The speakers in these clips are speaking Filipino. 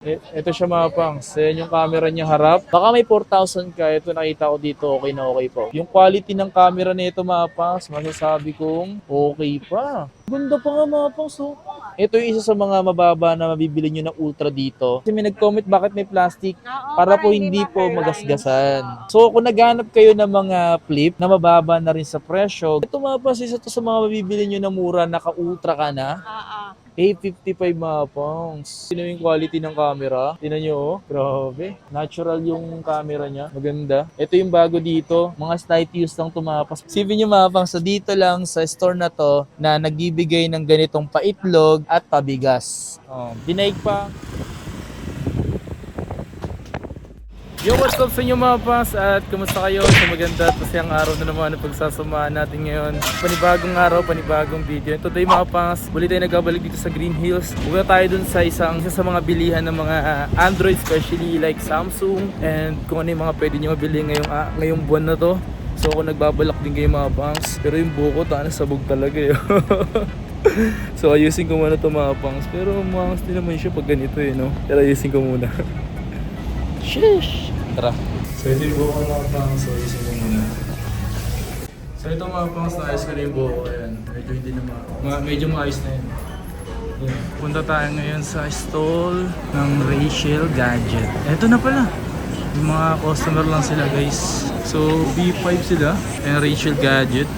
Ito siya mga pangs. Ayan yung camera niya harap. Baka may 4,000 ka. Ito nakita ko dito. Okay na okay po. Yung quality ng camera nito mga pangs, masasabi kong okay pa. Ganda pa nga mga pangs. Oh. Ito yung isa sa mga mababa na mabibili nyo ng ultra dito. Kasi may nag-comment bakit may plastic para po hindi po magasgasan. So kung naghanap kayo ng mga flip na mababa na rin sa presyo, ito mga pangs, isa to sa mga mabibili nyo na mura, naka-ultra ka na. A55 mga pangs. Sino yung quality ng camera? Tingnan nyo, oh. Grabe. Natural yung camera niya. Maganda. Ito yung bago dito. Mga slight use lang tumapas. Sipin nyo mga pangs, so dito lang sa store na to na nagbibigay ng ganitong paitlog at pabigas. Dinaig pa. Yo, what's up sa inyo mga pangs at kumusta kayo sa maganda at masayang araw na naman na pagsasamahan natin ngayon. Panibagong araw, panibagong video. And today mga pangs, muli tayo nagabalik dito sa Green Hills. Huwag tayo dun sa isa sa mga bilihan ng mga Android, especially like Samsung and kung ano yung mga pwede nyo mabili ngayong buwan na to. So ako nagbabalak din kayo mga pangs, pero yung buko sabog talaga eh. So ayusin ko muna to mga pangs, pero mangas din naman siya pag ganito eh, no? Pero ayusin ko muna. Sheesh! Tara. So ito yung buko mga pangs, so ayusin ko muna. So ito mga pangs, naayos ko na yung buko. Ayan, medyo hindi na medyo maayos na yun. Yeah. Punta tayo ngayon sa stall ng Rachel Gadget. Ito na pala. Yung mga customer lang sila guys. So B5 sila and Rachel Gadget.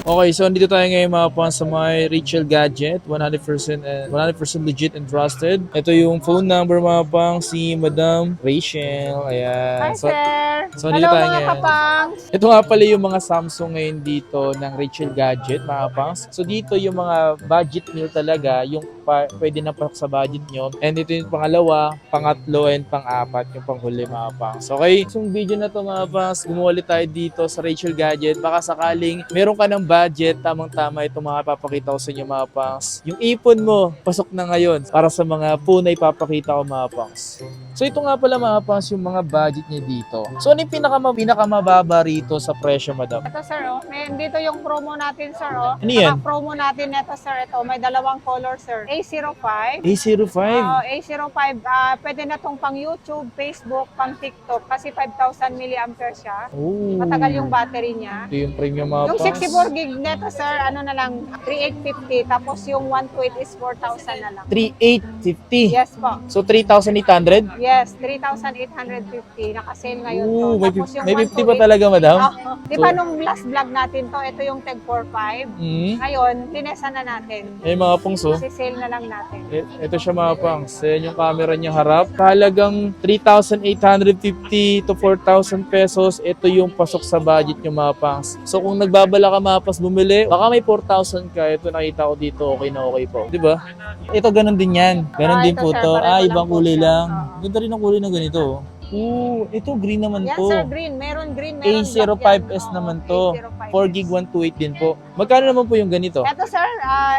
Okay, so andito tayo ngayon mga pangs sa my Rachel Gadget, 100% legit and trusted. Ito yung phone number mga pangs, si Madam Rachel. Ayan. Hi sir! So Hello andito tayo mga ngayon. kapangs! Ito nga pala yung mga Samsung ngayon dito ng Rachel Gadget mga pangs. So dito yung mga budget meal talaga, yung pwede na pasok sa budget nyo. And ito yung pangalawa, pangatlo, and pang-apat, yung panghuli mga pangs. Okay, so yung video na to mga pangs, gumawa ulit tayo dito sa Rachel Gadget. Baka sakaling meron ka ng budget, tamang-tama itong mga papakita ko sa inyo mga pangs. Yung ipon mo, pasok na ngayon para sa mga phone na ipapakita ko mga pangs. So ito nga pala mga pangs yung mga budget niya dito. So ano yung pinakamababa rito sa presyo, madam? Ito sir, oh. Dito yung promo natin sir. Oh. Ano yan? Promo natin ito sir. Ito, may dalawang color sir. A05. A05? A05, pwede na tong pang YouTube, Facebook, pang TikTok kasi 5,000 mAh siya. Oh. Matagal yung battery niya. Ito yung premium mga Yung pangs. 64 gig neto sir, ano na lang, 3,850. Tapos yung 128 is 4,000 na lang. 3,850? Yes po. So 3,800? Yes, 3,850. Naka-sale ngayon to. Ooh, Tapos yung may 50 pa 128 talaga, madam? Di ba nung last vlog natin to, ito yung Tag 45. Ngayon, tinesa na natin. Eh mga pangs, oh. Sale na lang natin. Ito siya mga pangs. Ayan yung camera niya harap. Halagang 3,850 to 4,000 pesos. Ito yung pasok sa budget nyo mga pangs. So kung nagbabala ka mga pangs bumili, baka may 4,000 ka. Ito nakita ko dito, okay na okay po. Di ba? Ito ganun din yan. Ganun din ito, po sir, to. pareho Ibang lang po kulay siya. lang. Oo. Ganda rin ang kulay na ganito. Ooh, ito green naman Yan to. sir, green. Meron green, meron black A05S yan. naman Oo, to. A05S. 4 gig 128 din po. Magkano naman po yung ganito? Ito sir,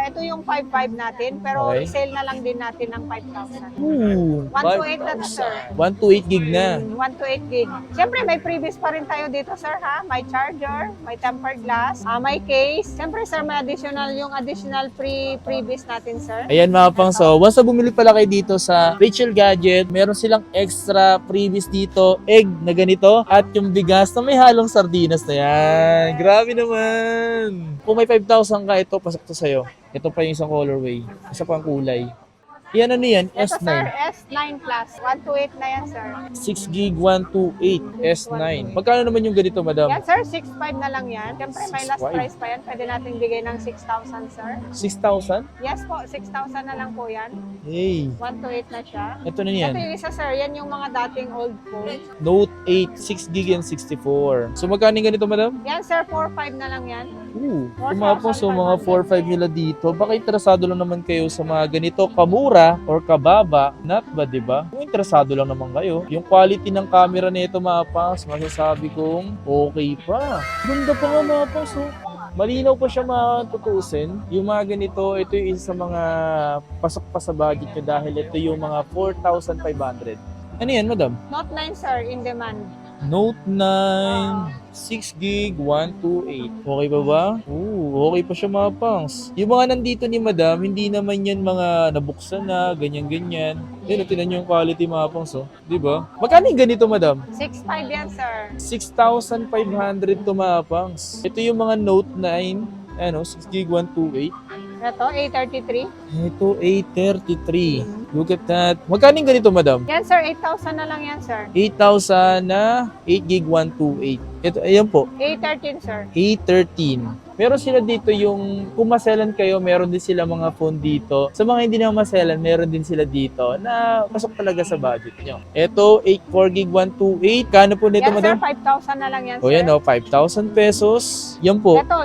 ito yung 55 natin, pero Okay. resale na lang din natin ng 5,000. Ooh, 128 na to sir. 128 gig na. 128 gig. Siyempre, may freebies pa rin tayo dito, sir, ha? May charger, may tempered glass, may case. Siyempre, sir, may additional freebies natin, sir. Ayan mga pangs, so once na bumili pala kayo dito sa Rachel Gadget, meron silang extra freebies dito, egg na ganito, at yung bigas na may halong sardinas na yan. Grabe naman! Kung may 5,000 ka, ito, pasok to sa'yo. Ito pa yung isang colorway, isa pang kulay. Yan ano yan? Ito, S9. sir, S9 Plus. 128 na yan, sir. 6 gig 128 S9. Magkano naman yung ganito, madam? Yan, sir, 6.5 na lang yan. Siyempre, may last 6.5. price pa yan. Pwede natin bigay ng 6,000, sir. 6,000? Yes po, 6,000 na lang po yan. Hey, 128 na siya. ito na yan. Ito yung isa, sir. Yan yung mga dating old phone. Note 8, 6 gig and 64. So magkano yung ganito, madam? Yan, sir, 4.5 na lang yan. Kumapos so mga 4-5 nila dito. Baka interesado lang naman kayo sa mga ganito kamura or kababa. Not ba, di ba? Kung interesado lang naman kayo. Yung quality ng camera nito mga pangs, masasabi kong okay pa. Ganda pa nga mga pangs, oh. Malinaw pa siya matutuusin. Yung mga ganito, ito yung isa sa mga pasok pa sa budget nyo dahil ito yung mga 4,500. Ano yan, madam? Note 9, sir, in demand. Note 9, 6 gig, 128. Okay pa ba? Okay pa siya mga pangs. Yung mga nandito ni madam, hindi naman yan mga nabuksan na, ganyan-ganyan. Yan, tinan nyo yung quality mga pangs, oh. Diba? Magkano yung ganito, madam? 6.5 yan, sir. 6,500 to mga pangs. Ito yung mga Note 9, ano, 6 gig, 128. Ito, A33. Ito, A33. Look at that. Magkano yung ganito, madam? Yan, sir. 8,000 na lang yan, sir. 8,000 na 8 gig 128. Ito, ayan po. A13, sir. A13. Meron sila dito yung, kung maselan kayo, meron din sila mga phone dito. Sa mga hindi na maselan, meron din sila dito na pasok talaga sa budget nyo. Ito, 4 gig 128. Kano po nito, Yan, madam? sir. 5,000 na lang yan, sir. O yan, 5,000 pesos. Yan po. Ito,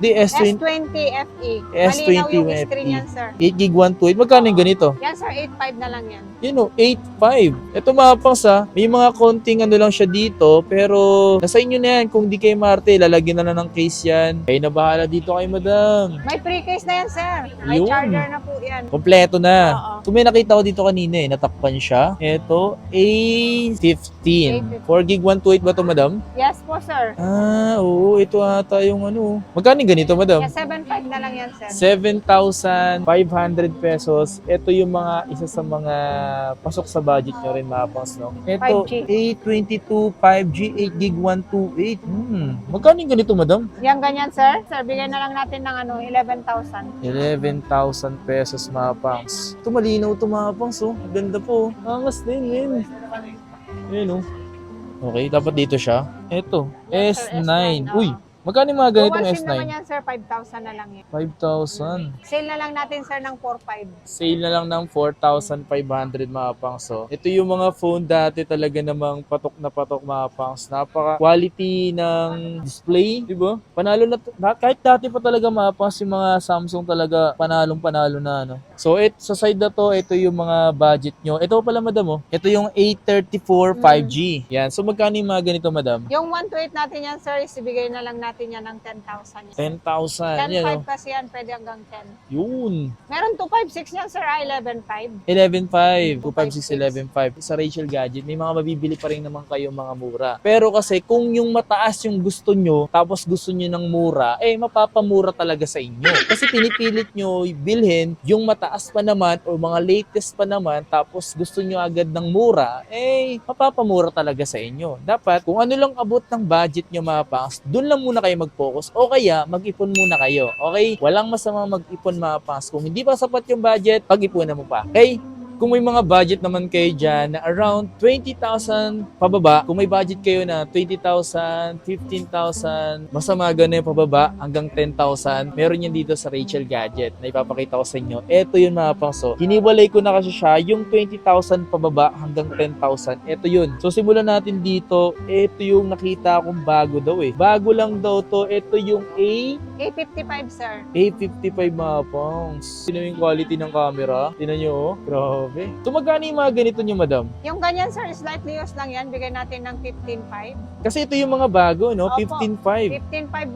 Di S20, S20 FE. S20 Malinaw yung FE. screen yan, sir. 8 gig 128. Magkano yung ganito? Yan, sir. 8.5 na lang yan. Yun o, 8.5. Ito mga pangs may mga konting ano lang siya dito, pero nasa inyo na yan. Kung di kayo marte, lalagyan na lang ng case yan. Kayo na bahala dito kay madam. May pre-case na yan, sir. May Yun. charger na po yan. Kompleto na. Oo. Kung may nakita ko dito kanina natakpan siya. Ito, A15. 4 gig 128 ba to madam? Yes po, sir. Oo, ito ata yung ano. Magkano yung ganito madam? Yan, 7.5 na lang yan, sir. 7,500 pesos. Ito yung mga isa sa mga pasok sa budget nyo rin mga pangs, no? Ito, 5G. A22 5G 8 gig 128. Magkano yung ganito, madam? Yan, ganyan, sir. Sir, bigyan na lang natin ng 11,000. 11,000 pesos mga pangs. Ito malinaw ito mga pangs, oh. Ganda po. Angas din, men. Ayan, oh. Okay, dapat dito siya. Ito, S9. S9, Uy, magkano yung mga ganitong Dual SIM naman S9? yan, sir. 5,000 na lang yan. 5,000. Sale na lang natin, sir, ng 4,500. Sale na lang ng 4,500 mga pangs. So, ito yung mga phone dati talaga namang patok na patok mga pangs. Napaka-quality ng display, di ba? Panalo na, kahit dati pa talaga mga pangs, yung mga Samsung talaga panalong-panalo na, ano. So, sa side na to, ito yung mga budget nyo. Ito pala, madam, oh. Ito yung A34 5G. Yan. So, magkano yung mga ganito, madam? Yung 128 natin yan, sir, is ibigay na lang natin yan ng 10,000. 10,000. Yan, oh. 10,500 kasi yan, pwede hanggang 10. Yun. Meron 256 yan, sir, 11,500. 11.5, 256, 11.5. Sa Rachel Gadget, may mga mabibili pa rin naman kayo mga mura. Pero kasi kung yung mataas yung gusto nyo, tapos gusto nyo ng mura, mapapamura talaga sa inyo. Kasi pinipilit nyo bilhin yung mataas pa naman o mga latest pa naman, tapos gusto nyo agad ng mura, mapapamura talaga sa inyo. Dapat, kung ano lang abot ng budget nyo mga pangs, dun lang muna kayo mag-focus o kaya mag-ipon muna kayo. Okay? Walang masama mag-ipon mga pangs. Kung hindi pa sapat yung budget, pag-ipunan mo pa. Okay? Kung may mga budget naman kayo dyan na around 20,000 pababa, kung may budget kayo na 20,000, 15,000, basta mga ganun yung pababa hanggang 10,000, meron yan dito sa Rachel Gadget na ipapakita ko sa inyo. Ito yun mga pangso. Hiniwalay ko na kasi siya yung 20,000 pababa hanggang 10,000. Ito yun. So simulan natin dito. Ito yung nakita kong bago daw Bago lang daw to. Ito yung A55, sir. A55 mga pangs. Sino yung quality ng camera? Tingnan nyo, oh. Grabe. So magkano yung mga ganito nyo, madam? Yung ganyan, sir, slightly used lang yan. Bigay natin ng 15,500. Kasi ito yung mga bago, no? Opo. 15.5. 15,500,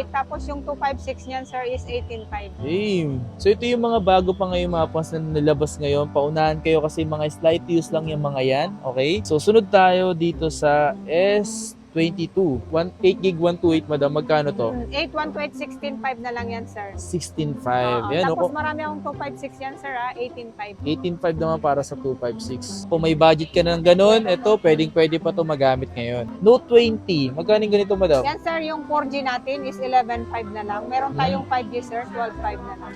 128. Tapos yung 256 niyan, sir, is 18,500. So ito yung mga bago pa ngayon mga pangs na nilabas ngayon. Paunahan kayo kasi mga slight use lang yung mga yan. Okay? So sunod tayo dito sa S22. 8 gig 128, madam. Magkano to? 8,128, 16,500 na lang yan, sir. 16.5. Yan, Tapos no? marami akong 256 yan, sir, 18,500. 18.5 naman para sa 256. Kung may budget ka ng ganun, ito, pwede pa to magamit ngayon. Note 20. Magkano yung ganito, madam? Yan, sir, yung 4G natin is 11,500 na lang. Meron tayong 5G, sir, 12,500 na lang.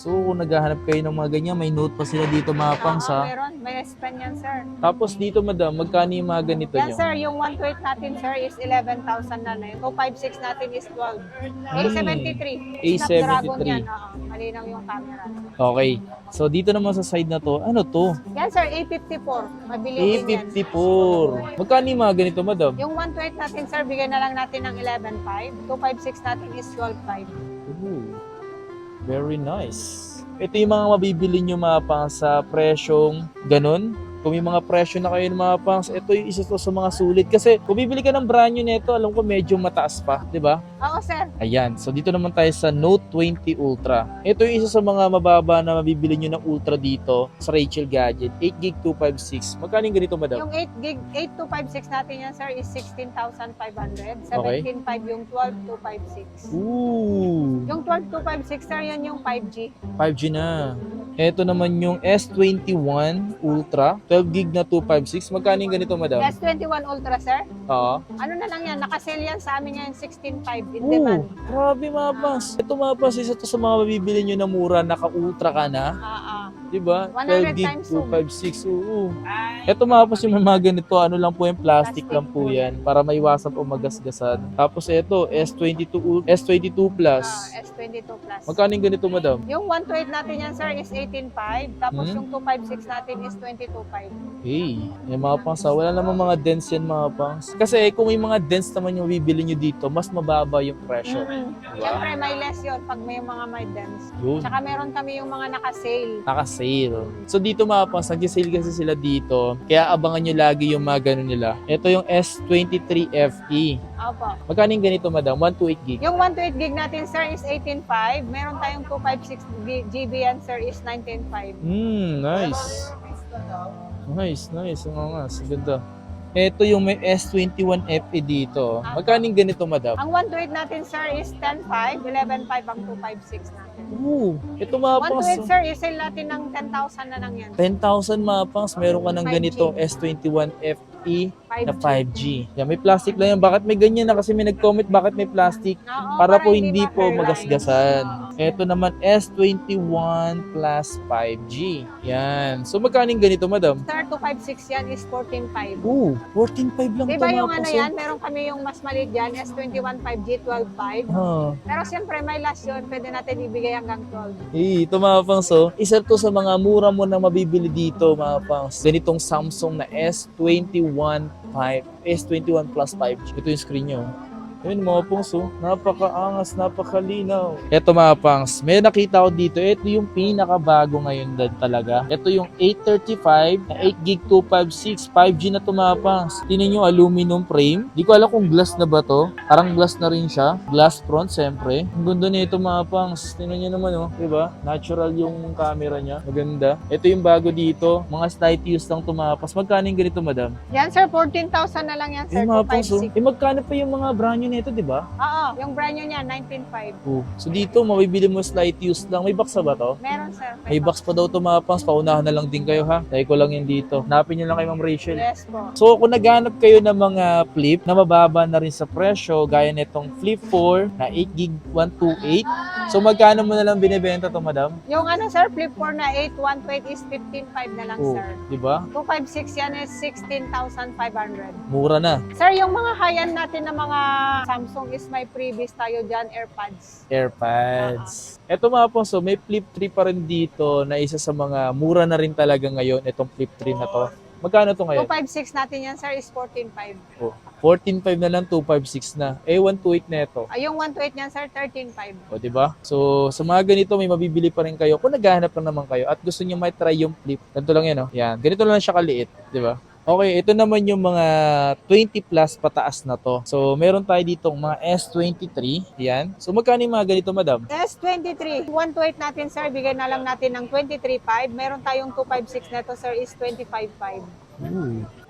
So, kung naghahanap kayo ng mga ganyan, may note pa sila dito mga pangs, ha? Meron. May S Pen yan, sir. Tapos dito, madam, magkano yung mga ganito Yan, nyo? sir, yung 128 natin, sir, is 11,000 na lang. 256 natin is 12. A73. Snapdragon A73. yan, malinaw yung camera. Okay. So, dito naman sa side na to, ano to? Yan, sir, A54. Mabili din yan. A54. Magkano yung mga ganito, madam? Yung 128 natin, sir, bigyan na lang natin ng 11,500. 256 natin is 12,500. Ooh, very nice. Ito yung mga mabibili nyo mga pang sa presyong ganun. Kung may mga presyo na kayo ng mga pangs, ito yung isa to sa mga sulit. Kasi kung bibili ka ng brand new nito, alam ko medyo mataas pa, di ba? Oo, sir. Ayan, so dito naman tayo sa Note 20 Ultra. Ito yung isa sa mga mababa na mabibili nyo ng Ultra dito sa Rachel Gadget. 8GB 256. Magkano yung ganito, madam? Yung 8 gig, 8256 natin yan, sir, is 16,500. Okay. 17.5 yung 12256. Ooh, Yung 12256, sir, yan yung 5G. 5G na. Ito naman yung S21 Ultra, 12GB na 256. Magkano yung ganito, madam? S21 Ultra, sir. Oo. Ano na lang yan, nakasale yan sa amin ngayon, 16.5 in Ooh, demand. grabe mga pangs. Ito mga pangs, isa to sa mga mabibili nyo na mura, naka-ultra ka na. Diba? 100 12GB times zoom. 256. Oo. Ito mga pangs, yung mga ganito, ano lang po yung plastic lang po yan para maiwasan po magasgasan. Tapos ito, S22 Plus. S22 Plus. Magkano yung ganito, madam? Yung 128 natin yan, sir, is 18.5. Tapos Hmm? yung 256 natin is 22.5. Hey, yung mga pangs, wala namang mga dents yan mga pangs. Kasi kung may mga dents naman yung bibili nyo dito, mas mababa yung presyo. Siyempre, may less yun pag may mga may dents. Yun. Tsaka meron kami yung mga naka-sale. Naka-sale. So dito mga pangs, nag-sale kasi sila dito. Kaya abangan nyo lagi yung mga ganun nila. Ito yung S23 FE. Opo. Magkano yung ganito, madam? 128GB. Yung 128 gig natin, sir, is 18.5. Meron tayong 256 GB yan, sir, is 19.5. Nice. Nice. Oo nga, ganda. Ito yung may S21 FE dito. Magkano yung ganito, madam? Ang 128 natin, sir, is 10.5. 11.5 ang 256 natin. Ito mga pangs. 128, sir, is-sale natin ng 10,000 na lang yan. 10,000 mga pangs. Meron ka ng 5G. ganitong S21 FE na 5G. 5G. Yan, may plastic lang yan. Bakit may ganyan na? Kasi may nag-comment bakit may plastic. Oo, Para po hindi po ma-hairline. magasgasan. Ito naman S21 plus 5G. Yan. So magkano yung ganito, madam? Sir, 256 yan is 14.5. 14.5 lang Diba ito, yung mga ano pangs. yan? Meron kami yung mas maliit dyan, S21 5G, 12.5. Pero siyempre, may last yun. Pwede natin ibigay hanggang 12. Ito mga pangs, isa to sa mga mura mo na mabibili dito, mga pangs. Ganitong Samsung na S21 plus 5G. Ito yung screen nyo. Ayun mga pangs, napakaangas, napakalinaw. Ito mga pangs, may nakita ko dito. Ito yung pinakabago ngayon din talaga. Ito yung 835 na 8GB 256 5G na to mga pangs. Tingnan nyo, aluminum frame. Di ko alam kung glass na ba to. Parang glass na rin siya. Glass front, siyempre. Ang ganda nito mga pangs. Tingnan nyo naman, diba? Natural yung camera niya. Maganda. Ito yung bago dito. Mga slight use lang to mga pangs. Magkano yung ganito, madam? Yan, sir, 14,000 na lang yan, sir, Mga pangs, 256. magkano pa yung mga brand new nito, di ba? Oo, yung brand new niya, 19.5. So dito, mabibili mo slight use lang. May box na ba to? Meron, sir. May box pa daw to mga pangs. Paunahan na lang din kayo ha. Dahil ko lang yun dito. Hanapin nyo lang kay Ma'am Rachel. Yes po. So kung naghanap kayo ng mga flip na mababa na rin sa presyo, gaya nitong Flip 4 na 8GB 128. So magkano mo na lang binibenta to, madam? Yung ano, sir, Flip 4 na 8, 128 is 15.5 na lang, sir. Di ba? 256 yan is 16,500. Mura na. Sir, yung mga high-end natin na mga Samsung is may previous tayo dyan, AirPods. AirPods. Ito mga pangs, may Flip 3 pa rin dito na isa sa mga mura na rin talaga ngayon, itong Flip 3 na to. Magkano to ngayon? 256 natin yan, sir, is 14.5. 14.5 na lang, 256 na. 128 na ito. Yung 128 niyan, sir, 13.5. O, diba? So, sa mga ganito, may mabibili pa rin kayo. Kung naghahanap lang naman kayo at gusto niyo may try yung Flip, ganito lang yan, Yan. Ganito lang siya kaliit, diba? Okay, ito naman yung mga 20 plus pataas na to. So, meron tayo ditong mga S23. Yan. So, magkano yung mga ganito, madam? S23, 128 natin, sir, bigay na lang natin ng 23.5. Meron tayong 256 neto, sir, is 25.5.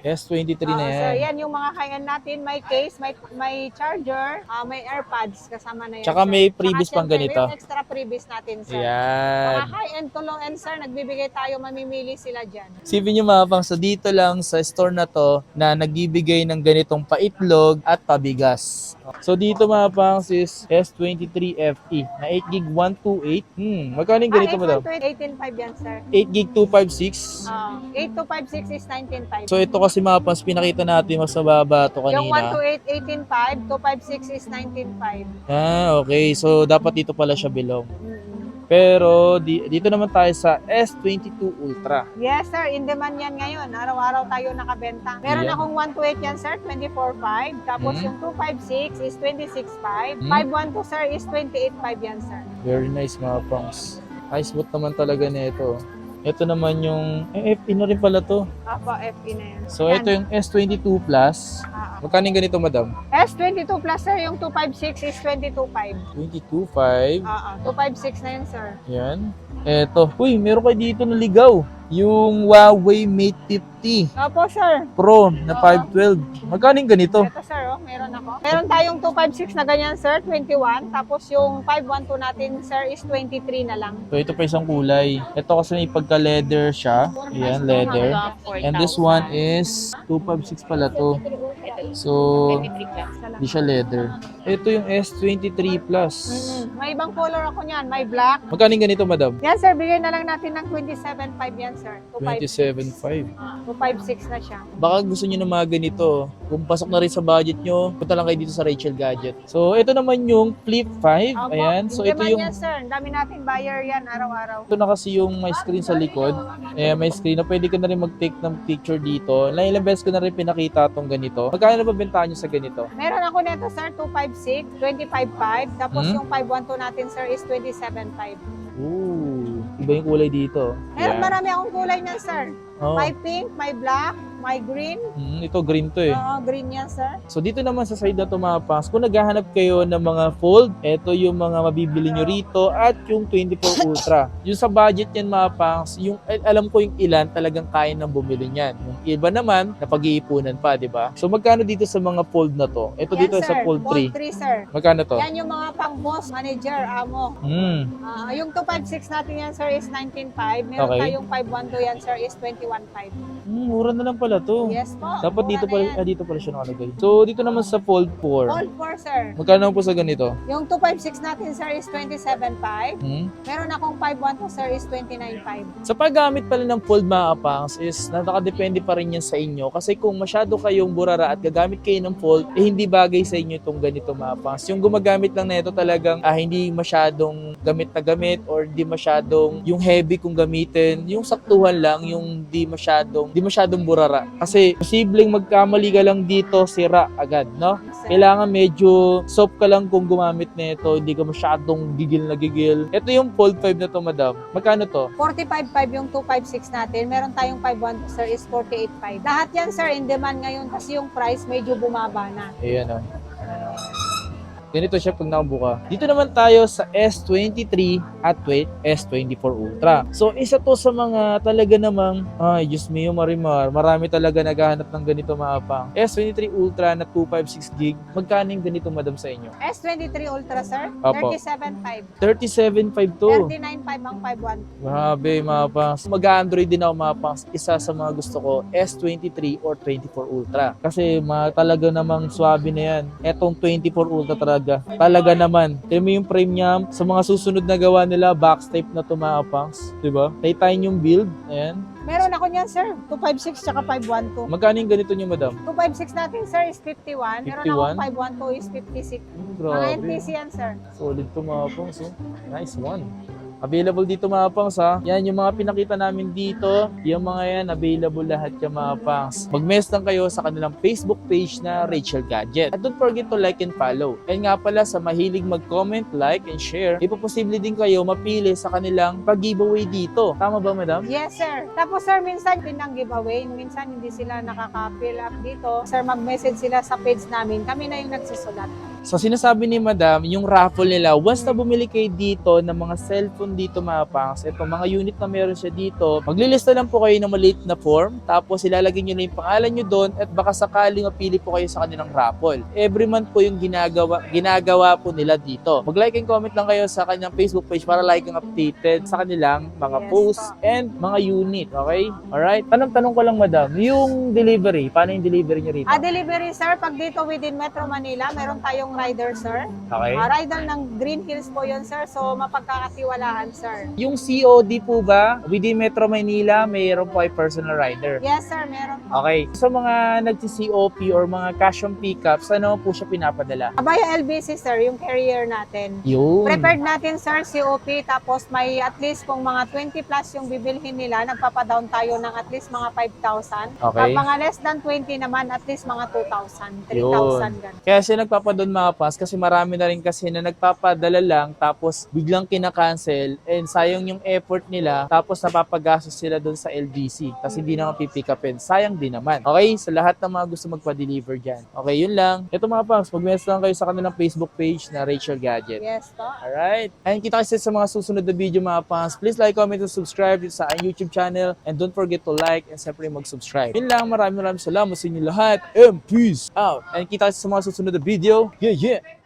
S23 na yan. Sir, yan yung mga high-end natin. May case, may charger, may AirPods kasama na yan. Tsaka sir. may freebies Tsaka pang syempre, ganito. may extra freebies natin, sir. Mga Yan. high-end to low-end, sir, nagbibigay tayo, mamimili sila dyan. Sipin nyo mga pang, so dito lang sa store na to na nagbibigay ng ganitong paitlog at pabigas. So dito mga pang is S23 FE na 8GB 128. Magkano yung ganito, madam? 18.5 yan, sir. 8GB 256. 8256 is 19.5. So ito kasi mga pang, pinakita natin mas mababa to Yung kanina. 128, 18.5, 256 is 19.5. Okay. So dapat dito pala siya belong. Mm-mm. Pero dito naman tayo sa S22 Ultra. Yes, sir. In demand yan ngayon. Araw-araw tayo nakabenta. Meron Yeah. akong 128 yan, sir, 24.5. Tapos yung 256 is 26.5. 512, sir, is 28.5 yan, sir. Very nice mga pangs. High smooth naman talaga nito. Ito naman yung, FE na rin pala to. Apo, FE na yan. So, Yan. ito yung S22 Plus. Magkano yung ganito, madam? S22 Plus, sir, yung 256 is 22.5. 22.5. 256 na yun, sir. Yan. Eto. Uy, meron kayo dito na ligaw. Yung Huawei Mate 50 Opo, sir. Pro na 512. Magkano yung ganito? Ito, sir, meron ako. Meron tayong 256 na ganyan, sir, 21. Tapos yung 512 natin, sir, is 23 na lang. So, ito pa isang kulay. Ito kasi may pagka-leather siya. Ayan, leather. And this one is 256 pala to. So, di siya leather. Ito yung S23 Plus. May ibang color ako niyan. May black. Magkano yung ganito, madam? Yan, sir, bigay na lang natin ng 27.5 yan, sir. 27.5. 256 na siya. Baka gusto niyo ng mga ganito. Kung pasok na rin sa budget nyo, punta lang kayo dito sa Rachel Gadget. So, ito naman yung Flip 5. Opo, Ayan. So, ito yung... yan, sir. Ang dami natin buyer yan, araw-araw. Ito na kasi yung may screen sa likod. May screen na pwede ka na rin mag-take ng picture dito. Ilang beses ko na rin pinakita itong ganito. Magkano na ba bentahan nyo sa ganito? Meron ako nito, sir, 256, 25.5. Tapos yung 512 natin, sir, is 27.5. Ooh, iba yung kulay dito. Meron Ayan. marami akong kulay niyan, sir. Oh. May pink, may black, may green. Ito green to eh. Oo, green yan, sir. So dito naman sa side na to mga pangs, kung naghahanap kayo ng mga fold, ito yung mga mabibili nyo rito at yung 24 Ultra. Yung sa budget yan mga pangs, yung alam ko yung ilan talagang kaya nang bumili niyan. Yung iba naman, napag-iipunan pa, di ba? So magkano dito sa mga fold na to? Ito Yan, dito sir. sa fold 3. Fold 3, sir. Magkano to? Yan yung mga pang boss, manager, amo. Yung 256 natin yan, sir, is 19.5. Meron Okay. tayong 512 yan, sir, is 21.5. Mura na lang pala to. Yes po. Dapat mura dito na pala, yan. dito pala siya nakalagay. So dito naman sa fold 4. Fold 4, sir. Magkano naman po sa ganito? Yung 256 natin, sir, is 27.5. Hmm? Meron akong 512, sir, is 29.5. Sa paggamit pala ng fold mga kapangs is nakadepende pa rin yan sa inyo kasi kung masyado kayong burara at gagamit kayo ng fold hindi bagay sa inyo itong ganito mga kapangs. Yung gumagamit lang na ito talagang hindi masyadong gamit na gamit or di masyadong yung heavy kung gamitin, yung saktuhan lang, yung di masyadong burara. Kasi posibleng magkamali ka lang dito, sira agad, no? Sir. Kailangan medyo soft ka lang kung gumamit nito, hindi ka masyadong gigil na gigil. Ito yung fold 5 na to, madam. Magkano to? 45.5 yung 256 natin. Meron tayong 512, sir, is 48.5. Lahat yan, sir, in demand ngayon kasi yung price medyo bumaba na. Ayan o. Ganito siya pag nakabuka. Dito naman tayo sa S23 at S24 Ultra. So, isa to sa mga talaga namang, Diyos mio Marimar, marami talaga naghahanap ng ganito mga pang. S23 Ultra na 256GB. Magkano yung ganito, madam, sa inyo? S23 Ultra, sir, Opo. 37.5. 37.5 to. 39.5 ang 512. Grabe mga pangs. Mag-Android din ako mga pangs. Isa sa mga gusto ko, S23 or 24 Ultra. Kasi talaga namang swabe na yan. Etong 24 Ultra talaga naman. Tignan mo yung frame niya. Sa mga susunod na gawa nila, box type na to mga pangs. Diba? Titanium build. Ayan. Meron ako niyan, sir. 256 tsaka 512. Magkano yung ganito niyo, madam? 256 natin, sir, is 51. Meron 51? akong 512 is 56. Mga Grabe. NTC yan, sir. Solid to mga pangs. Oh. Nice one. Available dito mga pangs ha. Yan yung mga pinakita namin dito. Yung mga yan, available lahat yung mga pangs. Mag-mess lang kayo sa kanilang Facebook page na Rachel Gadget. At don't forget to like and follow. And nga pala sa mahilig mag-comment, like, and share, ipoposible din kayo mapili sa kanilang pag-giveaway dito. Tama ba, madam? Yes, sir. Tapos, sir, minsan din ang giveaway. Minsan hindi sila nakaka-fill up dito. Sir, mag-message sila sa page namin. Kami na yung nagsusulat. So sinasabi ni madam, yung raffle nila, once na bumili kayo dito ng mga cellphone dito mga pangs, ito mga unit na meron siya dito, maglilista lang po kayo ng maliit na form, tapos ilalagay nyo na yung pangalan nyo doon at baka sakaling mapili po kayo sa kanilang raffle. Every month po yung ginagawa po nila dito. Mag-like and comment lang kayo sa kanilang Facebook page para like and updated sa kanilang mga posts and mga unit, okay? Alright? Tanong ko lang madam, yung delivery, paano yung delivery nyo rito? Delivery, sir, pag dito within Metro Manila, meron tayong rider, sir. Okay. Rider ng Green Hills po yun, sir. So, mapagkakatiwalaan, sir. Yung COD po ba, within Metro Manila, mayroon po ay personal rider? Yes, sir. Meron po. Okay. Sa mga nagsi-COP or mga cash on pickup, saan naman po siya pinapadala? Abaya LBC, sir, yung carrier natin. Yun. Prepared natin, sir, COP. Tapos may at least kung mga 20 plus yung bibilhin nila, nagpapadown tayo ng at least mga 5,000. Okay. Pag mga less than 20 naman, at least mga 2,000, 3,000 ganun. Kaya siya nagpapadon mga pas kasi marami na rin kasi na nagpapadala lang tapos biglang kinakancel hassle and sayang yung effort nila tapos napapagastos sila doon sa LBC kasi hindi naman pipick upin. Sayang din naman. Okay? Sa lahat ng mga gusto magpa-deliver dyan. Okay, yun lang. Ito mga Pangs, mag-message lang kayo sa kanilang Facebook page na Rachel Gadget. Yes po. Alright? And kita kasi sa mga susunod na video mga Pangs. Please like, comment, and subscribe dito sa aking YouTube channel. And don't forget to like and siyempre mag-subscribe. Yun lang. Maraming salamat sa inyo lahat. And peace out. And kita kasi sa mga susunod na video. Yeah, yeah!